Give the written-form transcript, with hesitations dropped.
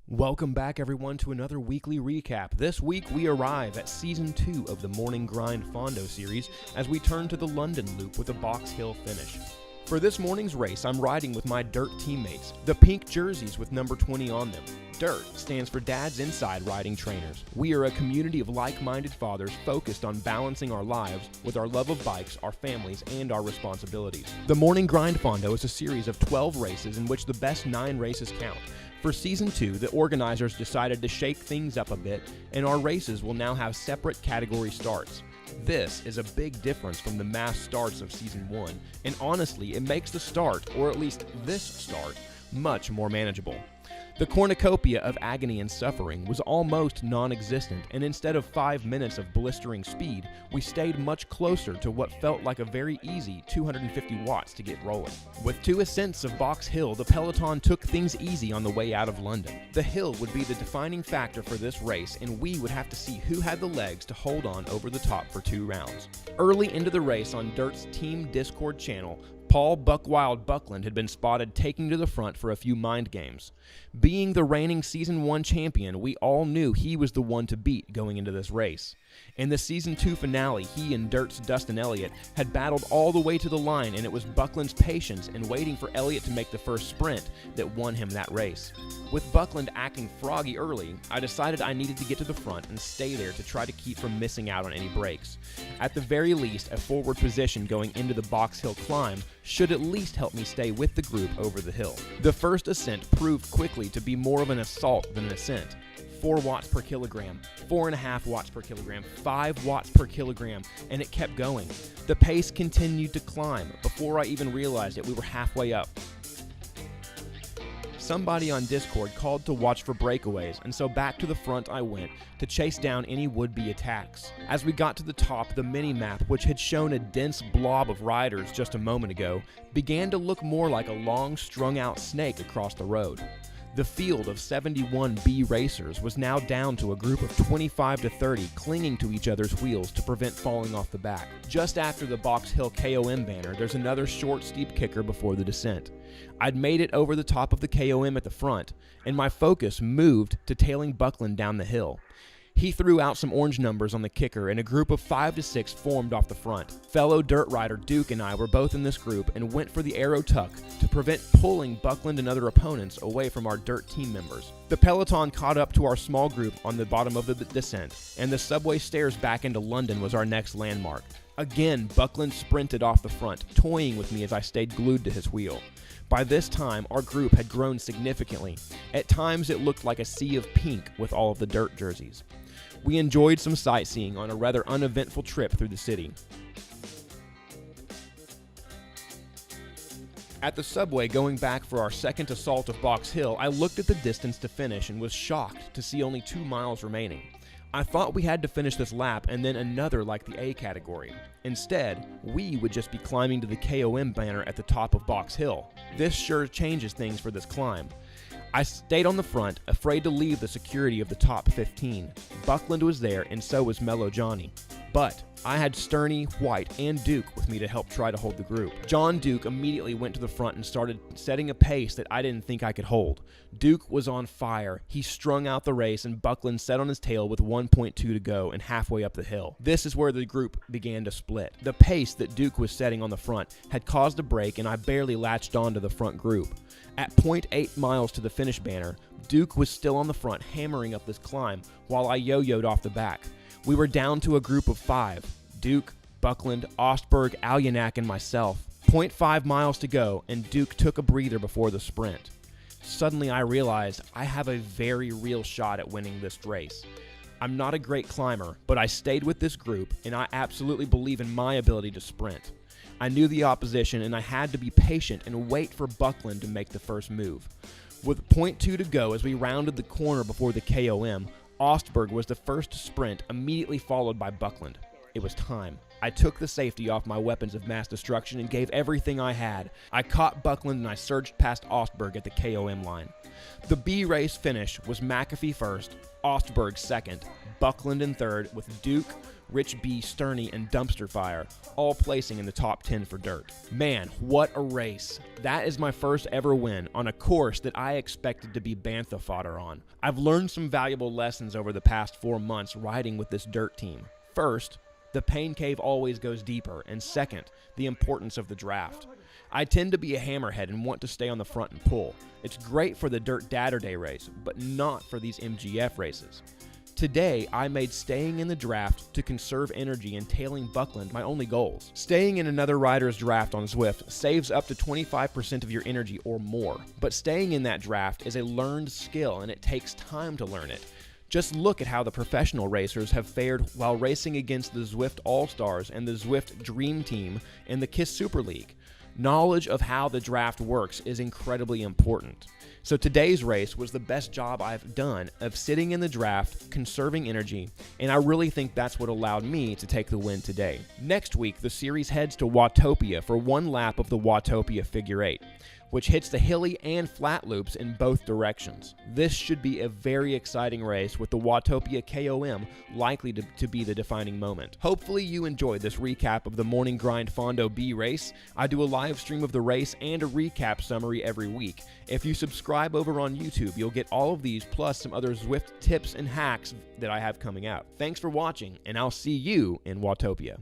Welcome back, everyone, to another weekly recap. This week, we arrive at Season 2 of the Morning Grind Fondo series as we turn to the London Loop with a Box Hill finish. For this morning's race, I'm riding with my Dirt teammates, the pink jerseys with number 20 on them. DIRT stands for Dad's Inside Riding Trainers. We are a community of like-minded fathers focused on balancing our lives with our love of bikes, our families, and our responsibilities. The Morning Grind Fondo is a series of 12 races in which the best 9 races count. For Season 2, the organizers decided to shake things up a bit, and our races will now have separate category starts. This is a big difference from the mass starts of Season 1, and honestly, it makes the start, or at least this start, much more manageable. The cornucopia of agony and suffering was almost non-existent, and instead of 5 minutes of blistering speed, we stayed much closer to what felt like a very easy 250 watts to get rolling. With 2 ascents of Box Hill, the peloton took things easy on the way out of London. The hill would be the defining factor for this race, and we would have to see who had the legs to hold on over the top for 2 rounds. Early into the race on Dirt's Team Discord channel, Paul Buckwild Buckland had been spotted taking to the front for a few mind games. Being the reigning Season 1 champion, we all knew he was the one to beat going into this race. In the Season 2 finale, he and Dirt's Dustin Elliott had battled all the way to the line, and it was Buckland's patience and waiting for Elliott to make the first sprint that won him that race. With Buckland acting froggy early, I decided I needed to get to the front and stay there to try to keep from missing out on any breaks. At the very least, a forward position going into the Box Hill climb should at least help me stay with the group over the hill. The first ascent proved quickly to be more of an assault than an ascent. 4 watts per kilogram, 4.5 watts per kilogram, 5 watts per kilogram, and it kept going. The pace continued to climb. Before I even realized it, we were halfway up. Somebody on Discord called to watch for breakaways, and so back to the front I went to chase down any would-be attacks. As we got to the top, the mini-map, which had shown a dense blob of riders just a moment ago, began to look more like a long, strung-out snake across the road. The field of 71 B racers was now down to a group of 25 to 30 clinging to each other's wheels to prevent falling off the back. Just after the Box Hill KOM banner, there's another short, steep kicker before the descent. I'd made it over the top of the KOM at the front, and my focus moved to tailing Buckland down the hill. He threw out some orange numbers on the kicker, and a group of 5 to 6 formed off the front. Fellow dirt rider Duke and I were both in this group and went for the arrow tuck to prevent pulling Buckland and other opponents away from our dirt team members. The peloton caught up to our small group on the bottom of the descent, and the subway stairs back into London was our next landmark. Again, Buckland sprinted off the front, toying with me as I stayed glued to his wheel. By this time, our group had grown significantly. At times, it looked like a sea of pink with all of the dirt jerseys. We enjoyed some sightseeing on a rather uneventful trip through the city. At the subway going back for our second assault of Box Hill, I looked at the distance to finish and was shocked to see only 2 miles remaining. I thought we had to finish this lap and then another like the A category. Instead, we would just be climbing to the KOM banner at the top of Box Hill. This sure changes things for this climb. I stayed on the front, afraid to leave the security of the top 15. Buckland was there, and so was Mellow Johnny. But I had Sterney, White, and Duke with me to help try to hold the group. John Duke immediately went to the front and started setting a pace that I didn't think I could hold. Duke was on fire. He strung out the race, and Buckland sat on his tail with 1.2 to go and halfway up the hill. This is where the group began to split. The pace that Duke was setting on the front had caused a break, and I barely latched onto the front group. At 0.8 miles to the finish banner, Duke was still on the front, hammering up this climb, while I yo-yoed off the back. We were down to a group of 5, Duke, Buckland, Ostberg, Alyanak, and myself. 0.5 miles to go, and Duke took a breather before the sprint. Suddenly I realized I have a very real shot at winning this race. I'm not a great climber, but I stayed with this group, and I absolutely believe in my ability to sprint. I knew the opposition, and I had to be patient and wait for Buckland to make the first move. With 0.2 to go as we rounded the corner before the KOM, Ostberg was the first to sprint, immediately followed by Buckland. It was time. I took the safety off my weapons of mass destruction and gave everything I had. I caught Buckland and I surged past Ostberg at the KOM line. The B race finish was McAfee first, Ostberg second, Buckland in third, with Duke, Rich B, Sterney, and Dumpster Fire, all placing in the top 10 for dirt. Man, what a race. That is my first ever win on a course that I expected to be bantha fodder on. I've learned some valuable lessons over the past 4 months riding with this dirt team. First, the pain cave always goes deeper, and second, the importance of the draft. I tend to be a hammerhead and want to stay on the front and pull. It's great for the Dirt Datter race, but not for these MGF races. Today, I made staying in the draft to conserve energy and tailing Buckland my only goals. Staying in another rider's draft on Zwift saves up to 25% of your energy or more, but staying in that draft is a learned skill and it takes time to learn it. Just look at how the professional racers have fared while racing against the Zwift All-Stars and the Zwift Dream Team in the KISS Super League. Knowledge of how the draft works is incredibly important. So today's race was the best job I've done of sitting in the draft, conserving energy, and I really think that's what allowed me to take the win today. Next week, the series heads to Watopia for one lap of the Watopia Figure 8, which hits the hilly and flat loops in both directions. This should be a very exciting race with the Watopia KOM likely to be the defining moment. Hopefully you enjoyed this recap of the Morning Grind Fondo B race. I do a live stream of the race and a recap summary every week. If you subscribe over on YouTube, you'll get all of these plus some other Zwift tips and hacks that I have coming out. Thanks for watching, and I'll see you in Watopia.